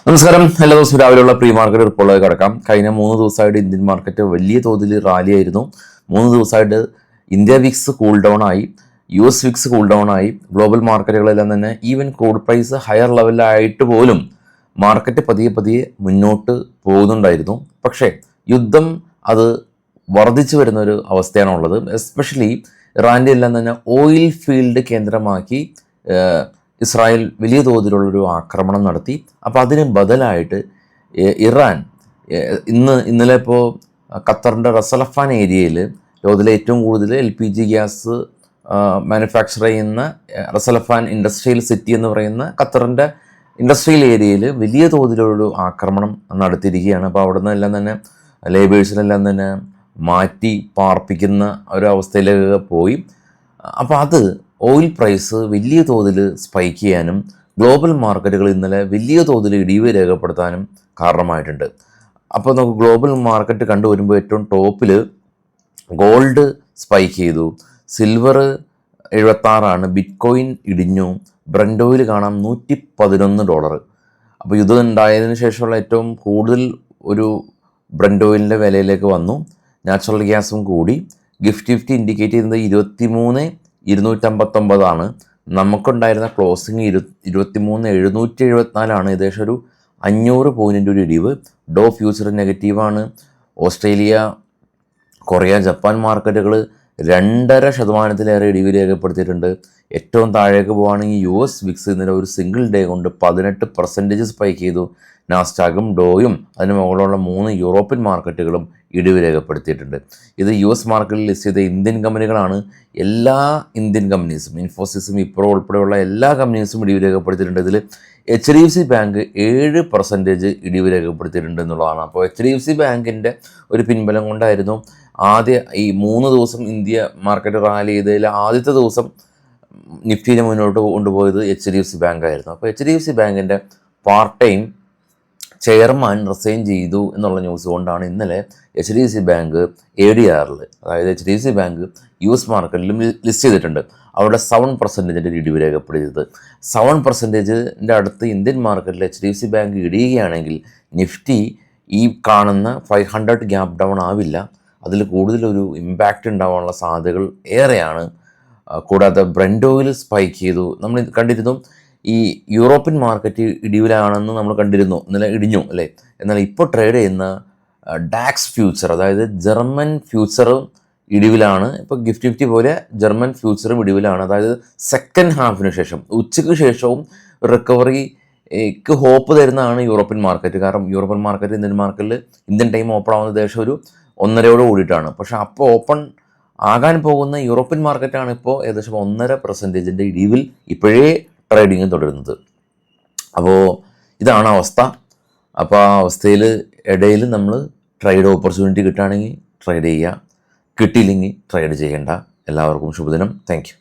നമസ്കാരം. എല്ലാ ദിവസവും രാവിലെയുള്ള പ്രീ മാർക്കറ്റ് റിപ്പോർട്ടിലേക്ക് കടക്കാം. കഴിഞ്ഞ 3 ദിവസമായിട്ട് ഇന്ത്യൻ മാർക്കറ്റ് വലിയ തോതിൽ റാലി ആയിരുന്നു. 3 ദിവസമായിട്ട് ഇന്ത്യ വിക്സ് കൂൾ ഡൗൺ ആയി, US വിക്സ് കൂൾ ഡൗൺ ആയി, ഗ്ലോബൽ മാർക്കറ്റുകളെല്ലാം തന്നെ ഈവൻ ക്രൂഡ് പ്രൈസ് ഹയർ ലെവലിലായിട്ട് പോലും മാർക്കറ്റ് പതിയെ പതിയെ മുന്നോട്ട് പോകുന്നുണ്ടായിരുന്നു. പക്ഷേ യുദ്ധം അത് വർദ്ധിച്ചു വരുന്നൊരു അവസ്ഥയാണുള്ളത്. എസ്പെഷ്യലി ഇറാൻ്റെ എല്ലാം തന്നെ ഓയിൽ ഫീൽഡ് കേന്ദ്രമാക്കി ഇസ്രായേൽ വലിയ തോതിലുള്ളൊരു ആക്രമണം നടത്തി. അപ്പോൾ അതിന് ബദലായിട്ട് ഇറാൻ ഇന്നലെ ഇപ്പോൾ ഖത്തറിൻ്റെ റസലഫാൻ ഏരിയയിൽ ലോകത്തിലെ ഏറ്റവും കൂടുതൽ LPG ഗ്യാസ് മാനുഫാക്ചർ ചെയ്യുന്ന റസലഫാൻ ഇൻഡസ്ട്രിയൽ സിറ്റി എന്ന് പറയുന്ന ഖത്തറിൻ്റെ ഇൻഡസ്ട്രിയൽ ഏരിയയിൽ വലിയ തോതിലൊരു ആക്രമണം നടത്തിയിരിക്കുകയാണ്. അപ്പോൾ അവിടെ നിന്നെല്ലാം തന്നെ ലേബേഴ്സിനെല്ലാം തന്നെ മാറ്റി പാർപ്പിക്കുന്ന ഒരു അവസ്ഥയിലേക്ക് പോയി. അപ്പോൾ അത് ഓയിൽ പ്രൈസ് വലിയ തോതിൽ സ്പൈക്ക് ചെയ്യാനും ഗ്ലോബൽ മാർക്കറ്റുകൾ ഇന്നലെ വലിയ തോതിൽ ഇടിവ് രേഖപ്പെടുത്താനും കാരണമായിട്ടുണ്ട്. അപ്പോൾ നമുക്ക് ഗ്ലോബൽ മാർക്കറ്റ് കണ്ടുവരുമ്പോൾ ഏറ്റവും ടോപ്പിൽ ഗോൾഡ് സ്പൈക്ക് ചെയ്തു, സിൽവർ 76, ബിറ്റ്കോയിൻ ഇടിഞ്ഞു, ബ്രന്റ് ഓയിൽ കാണാം $111. അപ്പോൾ യുദ്ധം ഉണ്ടായതിനു ശേഷമുള്ള ഏറ്റവും കൂടുതൽ ഒരു ബ്രന്റ് ഓയിലിൻ്റെ വിലയിലേക്ക് വന്നു. നാച്ചുറൽ ഗ്യാസും കൂടി. ഗിഫ്റ്റ് ഇൻഡിക്കേറ്റ് ചെയ്യുന്നത് 23,259 നമുക്കുണ്ടായിരുന്ന ക്ലോസിങ് 23,774. ഏകദേശം ഒരു 500 പോയിൻറ്റിൻ്റെ ഒരു ഇടിവ്. ഡോ ഫ്യൂച്ചർ നെഗറ്റീവാണ്. ഓസ്ട്രേലിയ, കൊറിയ, ജപ്പാൻ മാർക്കറ്റുകൾ 2.5% ഇടിവ് രേഖപ്പെടുത്തിയിട്ടുണ്ട്. ഏറ്റവും താഴേക്ക് പോവുകയാണെങ്കിൽ US വിക്സ് ഇന്നലെ ഒരു സിംഗിൾ ഡേ കൊണ്ട് 18% സ്പൈക്ക് ചെയ്തു. നാസ്ഡാക്കും ഡോയും അതിന് മുകളിലുള്ള 3 യൂറോപ്യൻ മാർക്കറ്റുകളും ഇടിവ് രേഖപ്പെടുത്തിയിട്ടുണ്ട്. ഇത് US മാർക്കറ്റിൽ ലിസ്റ്റ് ചെയ്ത ഇന്ത്യൻ കമ്പനികളാണ്. എല്ലാ ഇന്ത്യൻ കമ്പനീസും, ഇൻഫോസിസും, വിപ്രോ ഉൾപ്പെടെയുള്ള എല്ലാ കമ്പനീസും ഇടിവ് രേഖപ്പെടുത്തിയിട്ടുണ്ട്. ഇതിൽ HDFC ബാങ്ക് 7% ഇടിവ് രേഖപ്പെടുത്തിയിട്ടുണ്ട് എന്നുള്ളതാണ്. അപ്പോൾ HDFC ബാങ്കിൻ്റെ ഒരു പിൻബലം കൊണ്ടായിരുന്നു ഈ 3 ദിവസം ഇന്ത്യ മാർക്കറ്റ് റാലി ചെയ്തതിൽ ആദ്യത്തെ ദിവസം നിഫ്റ്റിനെ മുന്നോട്ട് കൊണ്ടുപോയത് HDFC ബാങ്കായിരുന്നു. അപ്പോൾ HDFC ബാങ്കിൻ്റെ പാർട്ട് ടൈം ചെയർമാൻ റിസൈൻ ചെയ്തു എന്നുള്ള ന്യൂസ് കൊണ്ടാണ് ഇന്നലെ HDFC ബാങ്ക് ADRൽ, അതായത് HDFC ബാങ്ക് US മാർക്കറ്റിലും ലിസ്റ്റ് ചെയ്തിട്ടുണ്ട്. അവിടെ 7% ഇടിവ് രേഖപ്പെടുത്തിയത്. 7%ൻ്റെ അടുത്ത് ഇന്ത്യൻ മാർക്കറ്റിൽ HDFC ബാങ്ക് ഇടിയുകയാണെങ്കിൽ നിഫ്റ്റി ഈ കാണുന്ന 500 ഗ്യാപ്പ് ഡൗൺ ആവില്ല. അതിൽ കൂടുതലൊരു ഇമ്പാക്റ്റ് ഉണ്ടാവാനുള്ള സാധ്യതകൾ ഏറെയാണ്. കൂടാതെ ബ്രന്റ് ഓയിൽ സ്പൈക്ക് ചെയ്തു. നമ്മൾ കണ്ടിരുന്നു ഈ യൂറോപ്യൻ മാർക്കറ്റ് ഇടിവിലാണെന്ന് നമ്മൾ കണ്ടിരുന്നു. ഇന്നലെ ഇടിഞ്ഞു അല്ലേ. എന്നാൽ ഇപ്പോൾ ട്രേഡ് ചെയ്യുന്ന ഡാക്സ് ഫ്യൂച്ചർ, അതായത് ജർമ്മൻ ഫ്യൂച്ചറും ഇടിവിലാണ്. ഇപ്പോൾ ഗിഫ്റ്റ് പോലെ ജർമ്മൻ ഫ്യൂച്ചറും ഇടിവിലാണ്. അതായത് സെക്കൻഡ് ഹാഫിന് ശേഷം, ഉച്ചയ്ക്ക് ശേഷവും റിക്കവറിക്ക് ഹോപ്പ് തരുന്നതാണ് യൂറോപ്യൻ മാർക്കറ്റ്. കാരണം European market Indian time open ആവുന്ന ഏകദേശം ഒരു 1.5 കൂടിയിട്ടാണ്. പക്ഷേ അപ്പോൾ ഓപ്പൺ ആകാൻ പോകുന്ന യൂറോപ്യൻ മാർക്കറ്റാണ് ഇപ്പോൾ ഏകദേശം 1.5% ഇടിവിൽ ഇപ്പോഴേ ട്രേഡിങ് തുടരുന്നത്. അപ്പോൾ ഇതാണ് അവസ്ഥ. അപ്പോൾ ആ അവസ്ഥയിൽ ഇടയിൽ നമ്മൾ ട്രേഡ് ഓപ്പർച്യൂണിറ്റി കിട്ടുകയാണെങ്കിൽ ട്രേഡ് ചെയ്യുക, കിട്ടിയില്ലെങ്കിൽ ട്രേഡ് ചെയ്യേണ്ട. എല്ലാവർക്കും ശുഭദിനം. Thank you.